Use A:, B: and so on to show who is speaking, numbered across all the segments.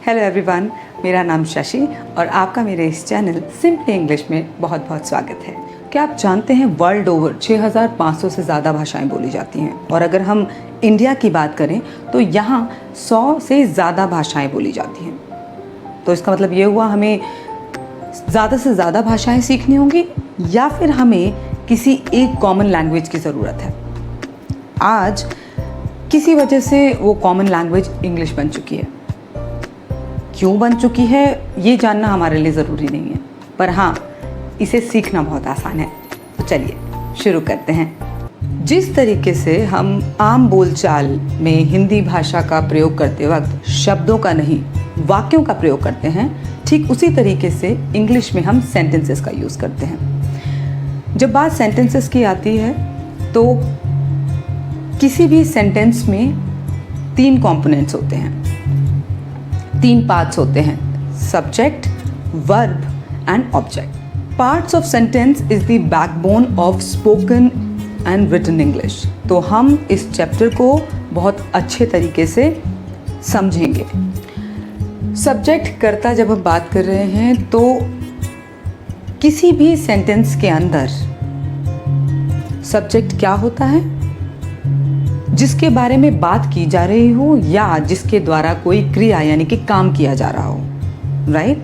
A: Hello everyone, मेरा नाम शशि और आपका मेरे इस चैनल सिंपली इंग्लिश में बहुत बहुत स्वागत है। क्या आप जानते हैं वर्ल्ड ओवर 6500 से ज़्यादा भाषाएं बोली जाती हैं और अगर हम इंडिया की बात करें तो यहाँ 100 से ज़्यादा भाषाएं बोली जाती हैं। तो इसका मतलब ये हुआ हमें ज़्यादा से ज़्यादा भाषाएं सीखनी होंगी या फिर हमें किसी एक कॉमन लैंग्वेज की ज़रूरत है। आज किसी वजह से वो कॉमन लैंग्वेज इंग्लिश बन चुकी है। क्यों बन चुकी है ये जानना हमारे लिए ज़रूरी नहीं है, पर हाँ इसे सीखना बहुत आसान है। तो चलिए शुरू करते हैं। जिस तरीके से हम आम बोलचाल में हिंदी भाषा का प्रयोग करते वक्त शब्दों का नहीं वाक्यों का प्रयोग करते हैं, ठीक उसी तरीके से इंग्लिश में हम सेंटेंसेस का यूज़ करते हैं। जब बात सेंटेंसेस की आती है तो किसी भी सेंटेंस में 3 कंपोनेंट्स होते हैं, 3 पार्ट्स होते हैं, subject, verb and object. Parts of sentence is the backbone of spoken and written English. तो हम इस चैप्टर को बहुत अच्छे तरीके से समझेंगे। सब्जेक्ट कर्ता जब हम बात कर रहे हैं तो किसी भी सेंटेंस के अंदर सब्जेक्ट क्या होता है? जिसके बारे में बात की जा रही हो या जिसके द्वारा कोई क्रिया यानी कि काम किया जा रहा हो, राइट?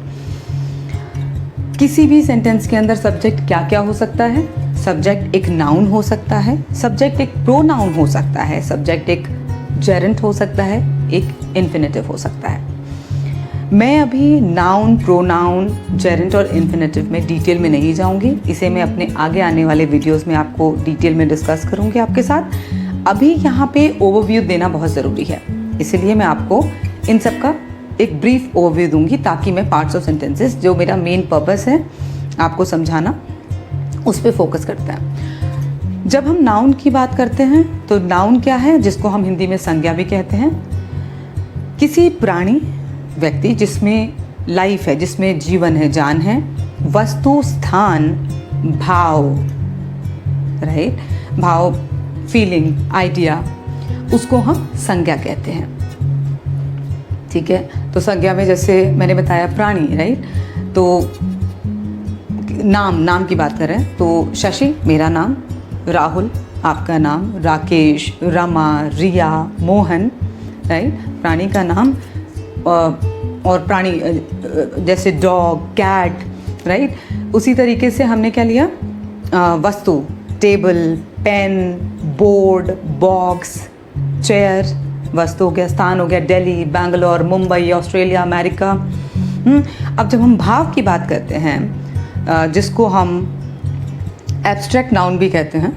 A: किसी भी सेंटेंस के अंदर सब्जेक्ट क्या क्या हो सकता है? सब्जेक्ट एक नाउन हो सकता है, सब्जेक्ट एक प्रोनाउन हो सकता है, सब्जेक्ट एक जेरेंट हो सकता है, एक इन्फिनेटिव हो सकता है। मैं अभी नाउन, प्रोनाउन, जेरेंट और इन्फिनेटिव में डिटेल में नहीं जाऊंगी। इसे मैं अपने आगे आने वाले वीडियोस में आपको डिटेल में डिस्कस करूंगी आपके साथ। अभी यहाँ पे ओवरव्यू देना बहुत ज़रूरी है, इसलिए मैं आपको इन सब का एक ब्रीफ ओवरव्यू दूंगी ताकि मैं पार्ट्स ऑफ सेंटेंसेस, जो मेरा मेन पर्पस है आपको समझाना, उस पर फोकस करते हैं। जब हम नाउन की बात करते हैं तो नाउन क्या है, जिसको हम हिंदी में संज्ञा भी कहते हैं। किसी प्राणी, व्यक्ति जिसमें लाइफ है, जिसमें जीवन है, जान है, वस्तु, स्थान, भाव, राइट, भाव, फीलिंग, आइडिया, उसको हम संज्ञा कहते हैं। ठीक है, तो संज्ञा में जैसे मैंने बताया प्राणी, राइट, तो नाम की बात करें तो शशि मेरा नाम, राहुल आपका नाम, राकेश, रमा, रिया, मोहन, राइट, प्राणी का नाम। और प्राणी जैसे डॉग, कैट, राइट, उसी तरीके से हमने क्या लिया? वस्तु, table, pen, board, box, chair, वस्तु हो गया, स्थान हो गया दिल्ली, बैंगलोर, मुंबई, ऑस्ट्रेलिया, अमेरिका। अब जब हम भाव की बात करते हैं, जिसको हम एब्स्ट्रैक्ट नाउन भी कहते हैं,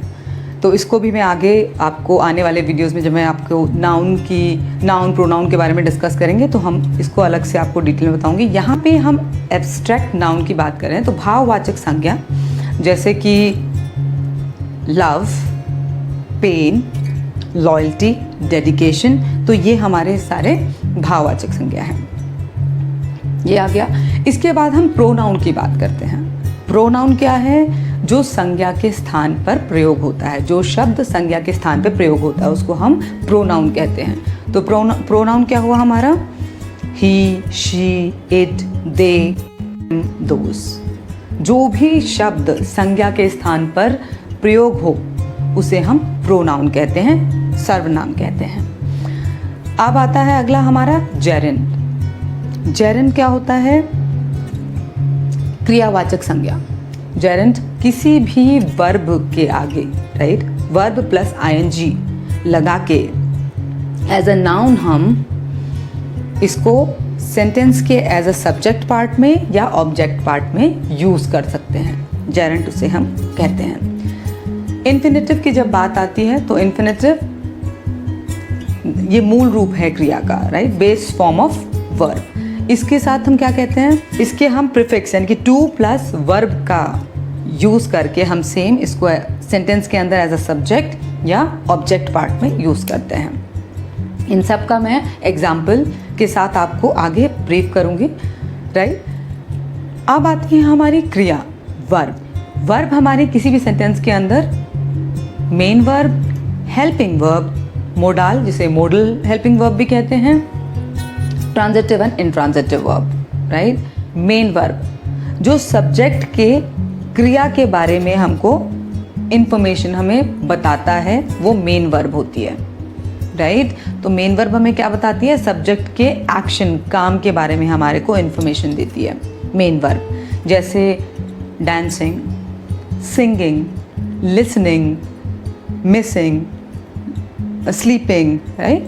A: तो इसको भी मैं आगे आपको आने वाले वीडियोस में जब मैं आपको नाउन प्रोनाउन के बारे में डिस्कस करेंगे तो हम इसको अलग से आपको डिटेल में बताऊंगी। यहाँ पे हम एब्स्ट्रैक्ट नाउन की बात करें तो भाववाचक संज्ञा जैसे कि लव, पेन, लॉयल्टी, डेडिकेशन, तो ये हमारे सारे भाववाचक संज्ञा हैं। ये आ गया। इसके बाद हम प्रोनाउन की बात करते हैं। प्रोनाउन क्या है? जो संज्ञा के स्थान पर प्रयोग होता है, जो शब्द संज्ञा के स्थान पर प्रयोग होता है उसको हम प्रोनाउन कहते हैं। तो प्रोनाउन क्या हुआ हमारा? ही, शी, इट, दे, दोस। जो भी शब्द संज्ञा के स्थान पर प्रयोग हो उसे हम प्रोनाउन कहते हैं, सर्वनाम कहते हैं। अब आता है अगला हमारा जेरेंट। जेरेंट क्या होता है? क्रियावाचक संज्ञा। जेरेंट किसी भी वर्ब के आगे, राइट, वर्ब प्लस आईएनजी लगा के एज अ नाउन हम इसको सेंटेंस के एज अ सब्जेक्ट पार्ट में या ऑब्जेक्ट पार्ट में यूज कर सकते हैं। जेरेंट उसे हम कहते हैं। इन्फिनेटिव की जब बात आती है तो इन्फिनेटिव ये मूल रूप है क्रिया का, right, base form of verb. इसके साथ हम क्या कहते हैं? इसके हम प्रीफिक्स यानी कि टू प्लस वर्ब का यूज़ करके हम सेम इसको सेंटेंस के अंदर एज अ सब्जेक्ट या ऑब्जेक्ट पार्ट में यूज़ करते हैं। इन सब का मैं एग्जाम्पल के साथ आपको आगे ब्रीफ करूँगी, राइट। अब आती है हमारी क्रिया, वर्ब। वर्ब हमारे किसी भी सेंटेंस के अंदर main verb, helping verb, modal जिसे मोडल हेल्पिंग वर्ब भी कहते हैं, transitive and intransitive verb, right. Main verb जो सब्जेक्ट के क्रिया के बारे में हमको इंफॉर्मेशन हमें बताता है, वो मेन वर्ब होती है, राइट। तो मेन वर्ब हमें क्या बताती है? सब्जेक्ट के एक्शन, काम के बारे में हमारे को इंफॉर्मेशन देती है मेन वर्ब। जैसे dancing, singing, listening, missing, sleeping, right.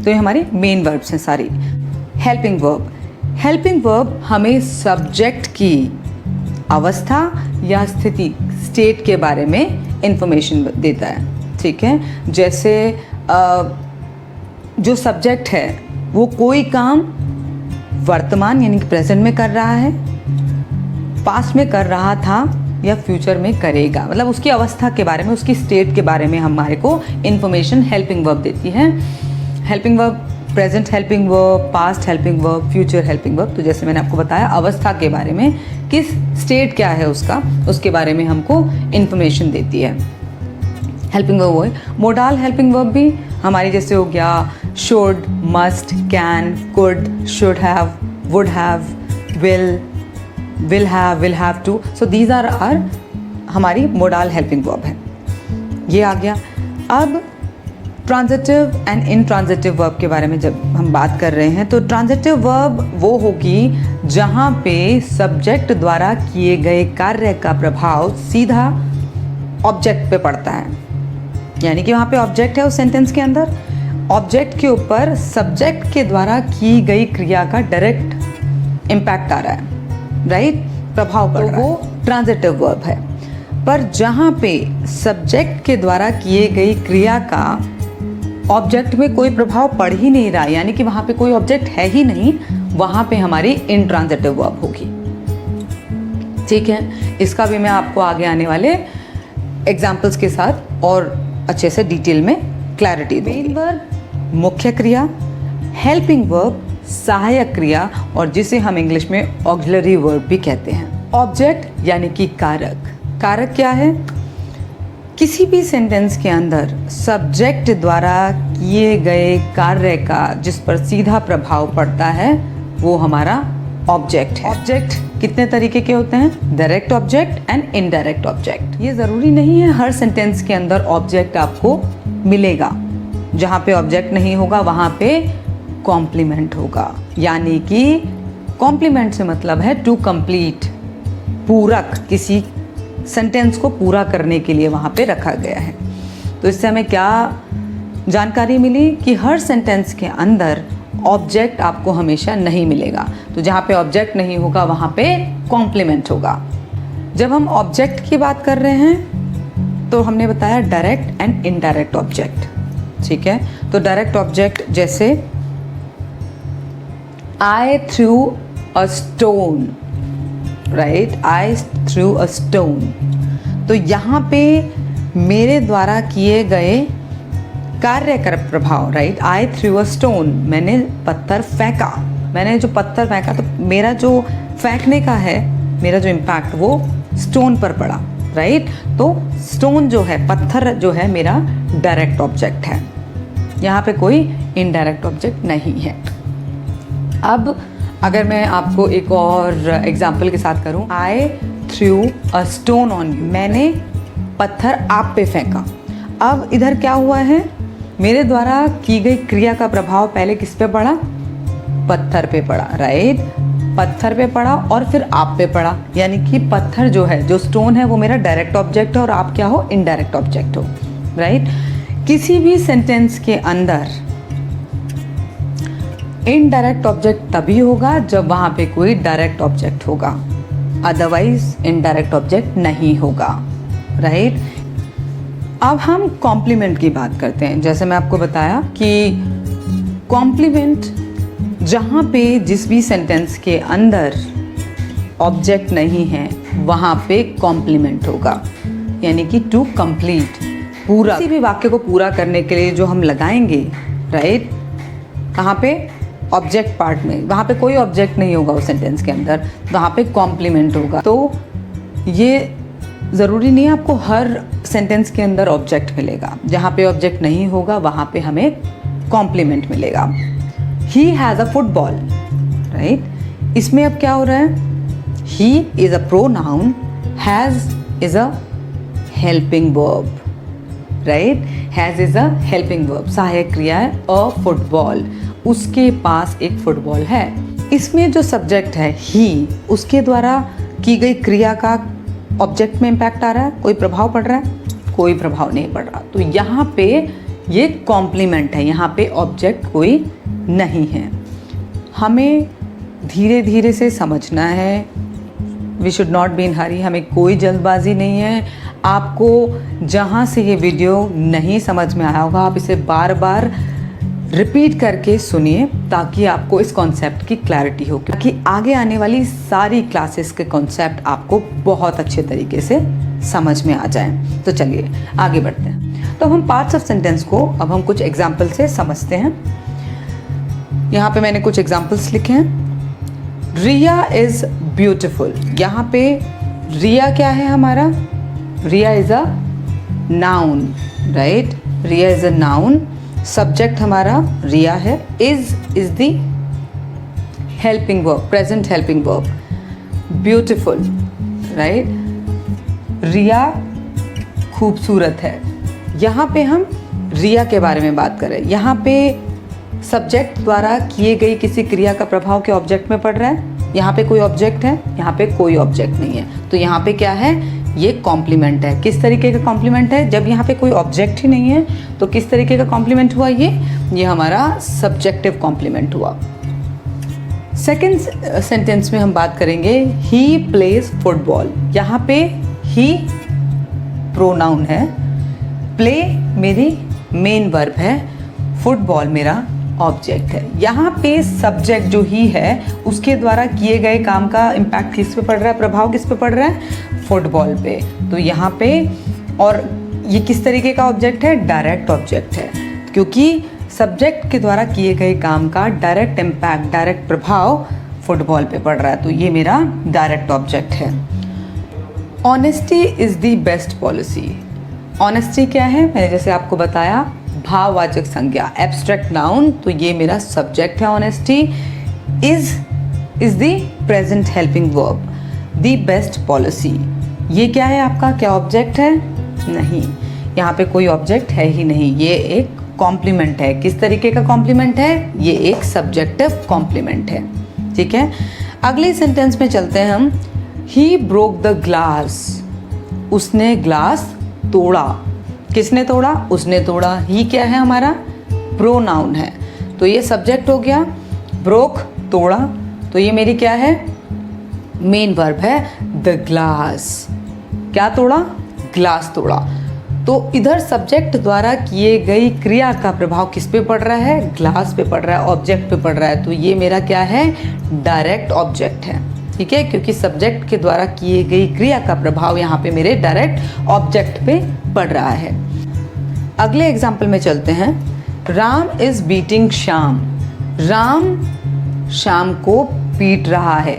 A: तो ये हमारी मेन वर्ब्स हैं सारी। हेल्पिंग वर्ब, हेल्पिंग वर्ब हमें सब्जेक्ट की अवस्था या स्थिति, स्टेट के बारे में इंफॉर्मेशन देता है, ठीक है। जैसे जो सब्जेक्ट है वो कोई काम वर्तमान यानी कि प्रेजेंट में कर रहा है, पास्ट में कर रहा था या फ्यूचर में करेगा, मतलब उसकी अवस्था के बारे में, उसकी स्टेट के बारे में हमारे को इंफॉर्मेशन हेल्पिंग वर्ब देती है। Helping verb present helping verb, past helping verb, future helping verb. तो जैसे मैंने आपको बताया अवस्था के बारे में, किस स्टेट क्या है उसका, उसके बारे में हमको इंफॉर्मेशन देती है। हेल्पिंग वर्ब वो है। मोडाल हेल्पिंग वर्ब भी हमारी जैसे हो गया should, must, can, could, should have, would have, will have to. So these are हमारी मोडाल हेल्पिंग वर्ब है। ये आ गया। अब ट्रांजिटिव एंड इनट्रांजिटिव वर्ब के बारे में जब हम बात कर रहे हैं, तो ट्रांजिटिव वर्ब वो होगी जहाँ पे सब्जेक्ट द्वारा किए गए कार्य का प्रभाव सीधा ऑब्जेक्ट पे पड़ता है, यानी कि वहाँ पे ऑब्जेक्ट है उस सेंटेंस के अंदर, ऑब्जेक्ट के ऊपर सब्जेक्ट के द्वारा की गई क्रिया का डायरेक्ट इम्पैक्ट आ रहा है, राइट, प्रभाव पड़ रहा है, वो ट्रांजिटिव वर्ब है। पर जहाँ पे सब्जेक्ट के द्वारा किए गई क्रिया का ऑब्जेक्ट में कोई प्रभाव पड़ ही नहीं रहा, यानी कि वहाँ पे कोई ऑब्जेक्ट है ही नहीं, वहाँ पे हमारी इनट्रांजिटिव वर्ब होगी, ठीक है। इसका भी मैं आपको आगे आने वाले एग्जाम्पल्स के साथ और अच्छे से डिटेल में क्लैरिटी दूंगी। मेन वर्ब मुख्य क्रिया, हेल्पिंग वर्ब सहायक क्रिया, और जिसे हम इंग्लिश में ऑक्सिलरी वर्ब भी कहते हैं। ऑब्जेक्ट यानी कि कारक। कारक क्या है? किसी भी सेंटेंस के अंदर सब्जेक्ट द्वारा किए गए कार्य का जिस पर सीधा प्रभाव पड़ता है वो हमारा ऑब्जेक्ट है। ऑब्जेक्ट कितने तरीके के होते हैं? Direct object and indirect object. ये ज़रूरी नहीं है हर सेंटेंस के अंदर ऑब्जेक्ट आपको मिलेगा। जहाँ पे ऑब्जेक्ट नहीं होगा वहाँ पे कॉम्प्लीमेंट होगा, यानी कि कॉम्प्लीमेंट से मतलब है टू कंप्लीट, पूरक, किसी सेंटेंस को पूरा करने के लिए वहाँ पे रखा गया है। तो इससे हमें क्या जानकारी मिली कि हर सेंटेंस के अंदर ऑब्जेक्ट आपको हमेशा नहीं मिलेगा। तो जहाँ पे ऑब्जेक्ट नहीं होगा वहाँ पे कॉम्प्लीमेंट होगा। जब हम ऑब्जेक्ट की बात कर रहे हैं तो हमने बताया डायरेक्ट एंड इनडायरेक्ट ऑब्जेक्ट, ठीक है। तो डायरेक्ट ऑब्जेक्ट जैसे I threw a stone, right, I threw a stone. तो यहाँ पे मेरे द्वारा किए गए कार्य का प्रभाव, right, I threw a stone, मैंने पत्थर फेंका, मैंने जो पत्थर फेंका तो मेरा जो फेंकने का है, मेरा जो इम्पैक्ट वो स्टोन पर पड़ा, राइट। तो स्टोन जो है, पत्थर जो है, मेरा डायरेक्ट ऑब्जेक्ट है, यहाँ पे कोई इनडायरेक्ट ऑब्जेक्ट नहीं है। अब अगर मैं आपको एक और एग्जाम्पल के साथ करूं, I threw a stone on you, मैंने पत्थर आप पे फेंका। अब इधर क्या हुआ है, मेरे द्वारा की गई क्रिया का प्रभाव पहले किस पे पड़ा? पत्थर पे पड़ा, राइट, पत्थर पे पड़ा और फिर आप पे पड़ा, यानी कि पत्थर जो है, जो स्टोन है, वो मेरा डायरेक्ट ऑब्जेक्ट है और आप क्या हो? इनडायरेक्ट ऑब्जेक्ट हो, राइट। किसी भी सेंटेंस के अंदर इनडायरेक्ट ऑब्जेक्ट तभी होगा जब वहाँ पे कोई डायरेक्ट ऑब्जेक्ट होगा, अदरवाइज इनडायरेक्ट ऑब्जेक्ट नहीं होगा, राइट। अब हम कॉम्प्लीमेंट की बात करते हैं। जैसे मैं आपको बताया कि कॉम्प्लीमेंट जहाँ पे जिस भी सेंटेंस के अंदर ऑब्जेक्ट नहीं है वहाँ पे कॉम्प्लीमेंट होगा, यानी कि टू कंप्लीट, पूरा, किसी भी वाक्य को पूरा करने के लिए जो हम लगाएंगे, राइट, कहाँ पे? ऑब्जेक्ट पार्ट में, वहाँ पे कोई ऑब्जेक्ट नहीं होगा उस सेंटेंस के अंदर, वहाँ पे कॉम्प्लीमेंट होगा। तो ये ज़रूरी नहीं है आपको हर सेंटेंस के अंदर ऑब्जेक्ट मिलेगा, जहाँ पे ऑब्जेक्ट नहीं होगा वहाँ पे हमें कॉम्प्लीमेंट मिलेगा, he has a football, right. इसमें अब क्या हो रहा है, he is a pronoun, has is a helping verb, right. Has is a helping verb, सहायक क्रिया है। अ फुटबॉल, उसके पास एक फुटबॉल है। इसमें जो सब्जेक्ट है ही, उसके द्वारा की गई क्रिया का ऑब्जेक्ट में इम्पैक्ट आ रहा है, कोई प्रभाव पड़ रहा है? कोई प्रभाव नहीं पड़ रहा। तो यहाँ पे ये कॉम्प्लीमेंट है, यहाँ पे ऑब्जेक्ट कोई नहीं है। हमें धीरे धीरे से समझना है, we should not be in hurry, हमें कोई जल्दबाजी नहीं है। आपको जहाँ से ये वीडियो नहीं समझ में आया होगा, आप इसे बार बार रिपीट करके सुनिए ताकि आपको इस कॉन्सेप्ट की क्लैरिटी हो, क्योंकि आगे आने वाली सारी क्लासेस के कॉन्सेप्ट आपको बहुत अच्छे तरीके से समझ में आ जाएं। तो चलिए आगे बढ़ते हैं। तो हम पार्ट्स ऑफ सेंटेंस को अब हम कुछ एग्जाम्पल से समझते हैं। यहाँ पे मैंने कुछ एग्जाम्पल्स लिखे हैं। रिया इज़ ब्यूटिफुल, यहाँ पे रिया क्या है हमारा? Riya is a noun, right. Riya is a noun, subject हमारा रिया है। Is the helping verb, present helping verb. Beautiful, right. Riya खूबसूरत है। यहाँ पे हम रिया के बारे में बात करें, यहाँ पे सब्जेक्ट द्वारा किए गई किसी क्रिया का प्रभाव के ऑब्जेक्ट में पड़ रहा है। यहाँ पे कोई ऑब्जेक्ट है, यहाँ पे कोई ऑब्जेक्ट नहीं है। तो यहाँ पे क्या है, ये कॉम्प्लीमेंट है। किस तरीके का कॉम्प्लीमेंट है? जब यहाँ पे कोई ऑब्जेक्ट ही नहीं है तो किस तरीके का कॉम्प्लीमेंट हुआ? ये हमारा सब्जेक्टिव कॉम्प्लीमेंट हुआ। सेकेंड सेंटेंस में हम बात करेंगे, ही प्लेज फुटबॉल। यहाँ पे ही प्रोनाउन है, प्ले मेरी मेन वर्ब है, फुटबॉल मेरा ऑब्जेक्ट है। यहाँ पे सब्जेक्ट जो ही है उसके द्वारा किए गए काम का इम्पैक्ट किस पे पड़ रहा है, प्रभाव किस पे पड़ रहा है? फुटबॉल पे। तो यहाँ पे, और ये किस तरीके का ऑब्जेक्ट है? डायरेक्ट ऑब्जेक्ट है, क्योंकि सब्जेक्ट के द्वारा किए गए काम का डायरेक्ट इम्पैक्ट, डायरेक्ट प्रभाव फुटबॉल पे पड़ रहा है। तो ये मेरा डायरेक्ट ऑब्जेक्ट है। Honesty is the best policy. Honesty क्या है? मैंने जैसे आपको बताया, भाववाचक संज्ञा, एब्स्ट्रैक्ट नाउन। तो ये मेरा सब्जेक्ट है honesty. Is the present helping verb. The best policy, ये क्या है आपका? क्या ऑब्जेक्ट है? नहीं, यहाँ पे कोई ऑब्जेक्ट है ही नहीं। ये एक कॉम्प्लीमेंट है। किस तरीके का कॉम्प्लीमेंट है? ये एक सब्जेक्टिव कॉम्प्लीमेंट है, ठीक है। अगले सेंटेंस में चलते हैं हम। ही ब्रोक द ग्लास, उसने ग्लास तोड़ा। किसने तोड़ा? उसने तोड़ा। ही क्या है हमारा? प्रोनाउन है। तो ये सब्जेक्ट हो गया, ब्रोक तोड़ा। तो ये मेरी क्या है? मेन वर्ब है, द ग्लास। क्या तोड़ा? ग्लास तोड़ा। तो इधर सब्जेक्ट द्वारा किए गई क्रिया का प्रभाव किस पे पड़ रहा है? ग्लास पे पड़ रहा है, ऑब्जेक्ट पे पड़ रहा है। तो ये मेरा क्या है? डायरेक्ट ऑब्जेक्ट है, ठीक है, क्योंकि सब्जेक्ट के द्वारा किए गई क्रिया का प्रभाव यहाँ पे मेरे डायरेक्ट ऑब्जेक्ट पे पड़ रहा है। अगले एग्जाम्पल में चलते हैं। राम इज बीटिंग श्याम, राम श्याम को पीट रहा है।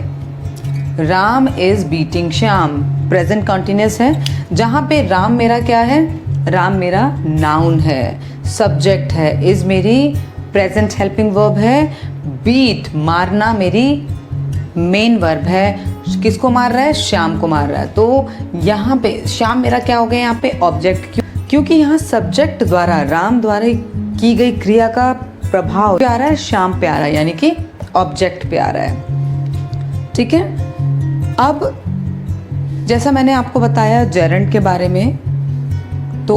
A: Ram is beating Shyam, present continuous है। जहाँ पे राम मेरा क्या है? राम मेरा नाउन है, सब्जेक्ट है। इज मेरी प्रेजेंट हेल्पिंग वर्ब है। बीट मारना मेरी मेन वर्ब है। किसको मार रहा है? श्याम को मार रहा है। तो यहाँ पे श्याम मेरा क्या हो गया? यहाँ पे ऑब्जेक्ट, क्योंकि यहाँ सब्जेक्ट द्वारा, राम द्वारा की गई क्रिया का प्रभाव पे आ रहा है, श्याम पे आ रहा है, यानी कि ऑब्जेक्ट पे आ रहा है, ठीक है। अब जैसा मैंने आपको बताया जेरेंट के बारे में, तो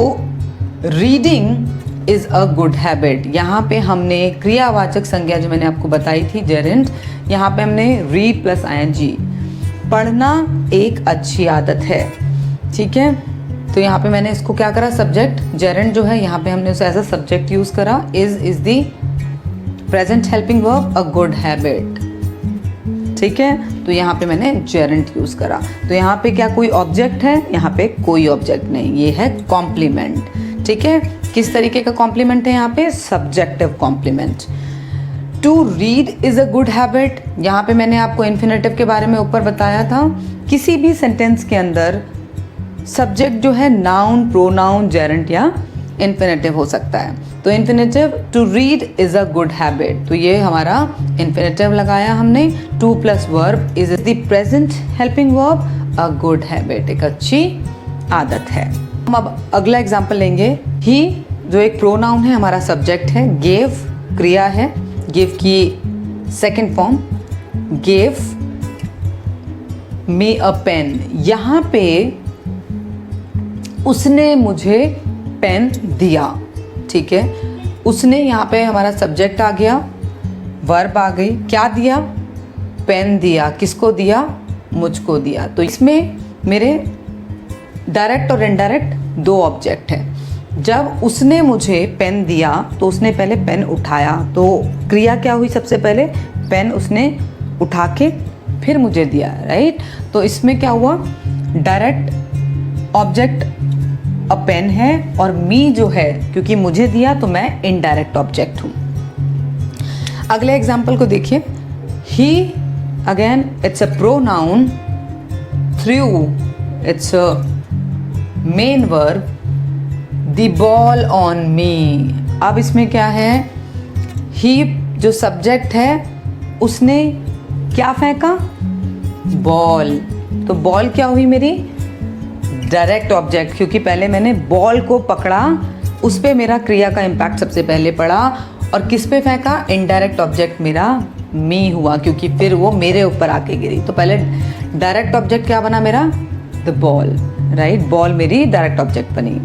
A: reading is a good habit. यहाँ पे हमने क्रियावाचक संज्ञा जो मैंने आपको बताई थी जेरेंट, यहाँ पे हमने रीड प्लस ING, पढ़ना एक अच्छी आदत है, ठीक है। तो यहाँ पे मैंने इसको क्या करा? सब्जेक्ट जेरेंट जो है यहाँ पे हमने उसे एज अ सब्जेक्ट यूज़ करा। Is the present helping verb, a good habit, ठीक है। तो यहाँ पे मैंने जेरेंट यूज़ करा। तो यहाँ पे क्या कोई ऑब्जेक्ट है? यहाँ पे कोई ऑब्जेक्ट नहीं, ये है कॉम्प्लीमेंट, ठीक है। किस तरीके का कॉम्प्लीमेंट है यहाँ पे? Subjective complement. To read is a good habit, यहाँ पे मैंने आपको इन्फिनेटिव के बारे में ऊपर बताया था। किसी भी सेंटेंस के अंदर सब्जेक्ट जो है नाउन, प्रोनाउन, जेरेंट या इन्फिनेटिव हो सकता है। तो infinitive to read is a good habit, तो ये हमारा इन्फिनेटिव लगाया हमने। To plus verb is the present helping verb, a good habit, एक अच्छी आदत है। हम अब अगला एग्जाम्पल लेंगे। ही जो एक प्रोनाउन है, हमारा सब्जेक्ट है। गेव क्रिया है, गिव की सेकेंड फॉर्म। गेव मी अ पेन, यहाँ पे उसने मुझे पेन दिया, ठीक है। उसने यहाँ पे हमारा सब्जेक्ट आ गया, वर्ब आ गई, क्या दिया? पेन दिया। किसको दिया? मुझको दिया। तो इसमें मेरे डायरेक्ट और इनडायरेक्ट दो ऑब्जेक्ट हैं। जब उसने मुझे पेन दिया तो उसने पहले पेन उठाया, तो क्रिया क्या हुई? सबसे पहले पेन उसने उठा के फिर मुझे दिया, राइट। तो इसमें क्या हुआ? डायरेक्ट ऑब्जेक्ट अ पेन है, और मी जो है, क्योंकि मुझे दिया तो मैं इनडायरेक्ट ऑब्जेक्ट हूँ। अगले एग्जाम्पल को देखिए। He, again it's a pronoun. Threw, it's a main verb. The ball on me, अब इसमें क्या है? ही जो सब्जेक्ट है, उसने क्या फेंका? बॉल। तो बॉल क्या हुई मेरी? डायरेक्ट ऑब्जेक्ट, क्योंकि पहले मैंने बॉल को पकड़ा, उस पे मेरा क्रिया का इम्पैक्ट सबसे पहले पड़ा। और किस पे फेंका? इनडायरेक्ट ऑब्जेक्ट मेरा मी हुआ, क्योंकि फिर वो मेरे ऊपर आके गिरी। तो पहले डायरेक्ट ऑब्जेक्ट क्या बना मेरा? The ball, right. बॉल मेरी डायरेक्ट ऑब्जेक्ट बनी।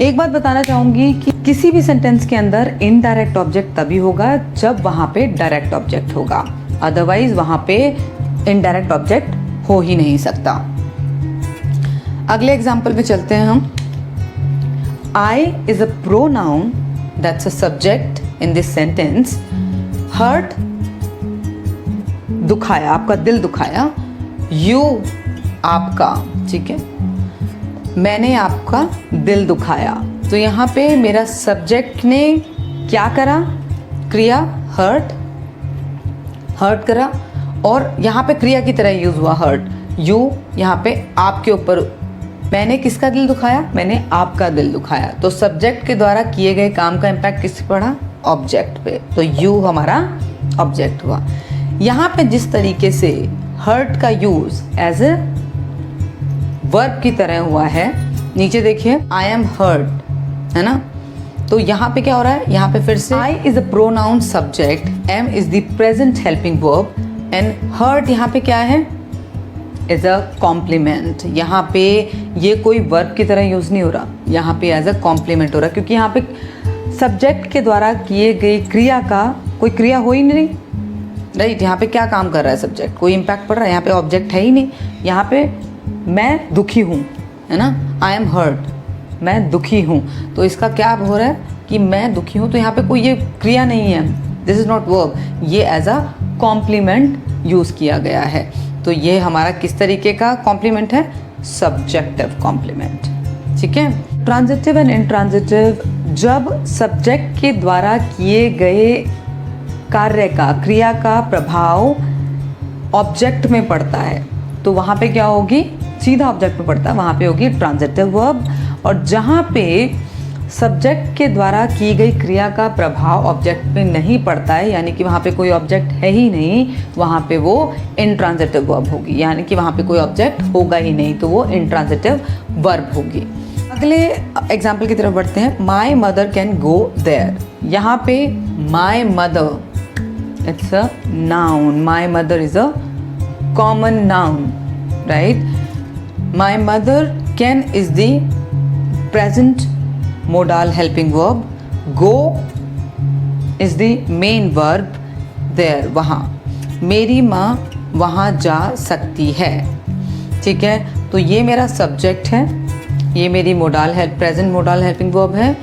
A: एक बात बताना चाहूँगी कि किसी भी सेंटेंस के अंदर इनडायरेक्ट ऑब्जेक्ट तभी होगा जब वहाँ पे डायरेक्ट ऑब्जेक्ट होगा, अदरवाइज वहाँ पे इनडायरेक्ट ऑब्जेक्ट हो ही नहीं सकता। अगले एग्जाम्पल पे चलते हैं हम। I is a pronoun that's a subject in this sentence. Hurt, दुखाया, आपका दिल दुखाया। यू, आपका, ठीक है। मैंने आपका दिल दुखाया। तो यहाँ पे मेरा सब्जेक्ट ने क्या करा? क्रिया हर्ट, हर्ट करा, और यहाँ पे क्रिया की तरह यूज हुआ हर्ट। यू, यहाँ पे आपके ऊपर। मैंने किसका दिल दुखाया? मैंने आपका दिल दुखाया। तो सब्जेक्ट के द्वारा किए गए काम का इम्पैक्ट किस पे पड़ा? ऑब्जेक्ट पे। तो यू हमारा ऑब्जेक्ट हुआ। यहाँ पे जिस तरीके से हर्ट का यूज एज ए वर्ब की तरह हुआ है, नीचे देखिए, आई एम हर्ट, है ना। तो यहाँ पे क्या हो रहा है? यहाँ पे फिर से I is a pronoun subject, am is the present helping verb, and hurt यहाँ पे क्या है? Is a complement. यहाँ पे ये कोई वर्ब की तरह यूज नहीं हो रहा, यहाँ पे एज अ कॉम्प्लीमेंट हो रहा, क्योंकि यहाँ पे सब्जेक्ट के द्वारा किए गई क्रिया का कोई क्रिया हो ही नहीं, राइट। यहाँ पे क्या काम कर रहा है सब्जेक्ट? कोई इम्पैक्ट पड़ रहा है? यहाँ पे ऑब्जेक्ट है ही नहीं। यहाँ पे मैं दुखी हूँ, है ना, आई एम हर्ट, मैं दुखी हूँ। तो इसका क्या हो रहा है कि मैं दुखी हूँ, तो यहाँ पे कोई ये क्रिया नहीं है, दिस इज़ नॉट वर्ब, ये एज अ कॉम्प्लीमेंट यूज़ किया गया है। तो ये हमारा किस तरीके का कॉम्प्लीमेंट है? सब्जेक्टिव कॉम्प्लीमेंट, ठीक है। ट्रांजिटिव एंड इंट्रांजिटिव, जब सब्जेक्ट के द्वारा किए गए कार्य का, क्रिया का प्रभाव ऑब्जेक्ट में पड़ता है, तो वहाँ पे क्या होगी? सीधा ऑब्जेक्ट में पड़ता है, वहाँ पे होगी ट्रांजिटिव वर्ब। और जहाँ पे सब्जेक्ट के द्वारा की गई क्रिया का प्रभाव ऑब्जेक्ट पे नहीं पड़ता है, यानी कि वहाँ पे कोई ऑब्जेक्ट है ही नहीं, वहाँ पे वो इंट्रांजिटिव वर्ब होगी, यानी कि वहाँ पे कोई ऑब्जेक्ट होगा ही नहीं, तो वो इंट्रांजिटिव वर्ब होगी। अगले एग्जाम्पल की तरफ बढ़ते हैं। My mother can go there, यहाँ पे my mother, it's a noun, my mother is a common noun, right? My mother can is the present modal helping verb. Go is the main verb there, वहाँ। मेरी माँ वहाँ जा सकती है, ठीक है। तो ये मेरा सब्जेक्ट है, ये मेरी modal help, present modal helping verb है,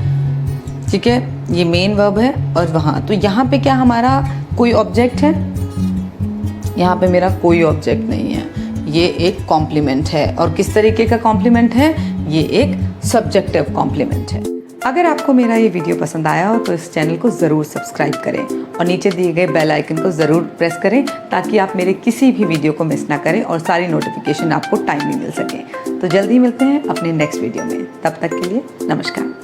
A: ठीक है। ये मेन वर्ब है, और वहाँ, तो यहाँ पे क्या हमारा कोई ऑब्जेक्ट है? यहाँ पे मेरा कोई ऑब्जेक्ट नहीं है, ये एक कॉम्प्लीमेंट है। और किस तरीके का कॉम्प्लीमेंट है? ये एक सब्जेक्टिव कॉम्प्लीमेंट है। अगर आपको मेरा ये वीडियो पसंद आया हो तो इस चैनल को ज़रूर सब्सक्राइब करें और नीचे दिए गए बेल आइकन को ज़रूर प्रेस करें, ताकि आप मेरे किसी भी वीडियो को मिस ना करें और सारी नोटिफिकेशन आपको टाइमली मिल सके। तो जल्दी मिलते हैं अपने नेक्स्ट वीडियो में, तब तक के लिए नमस्कार।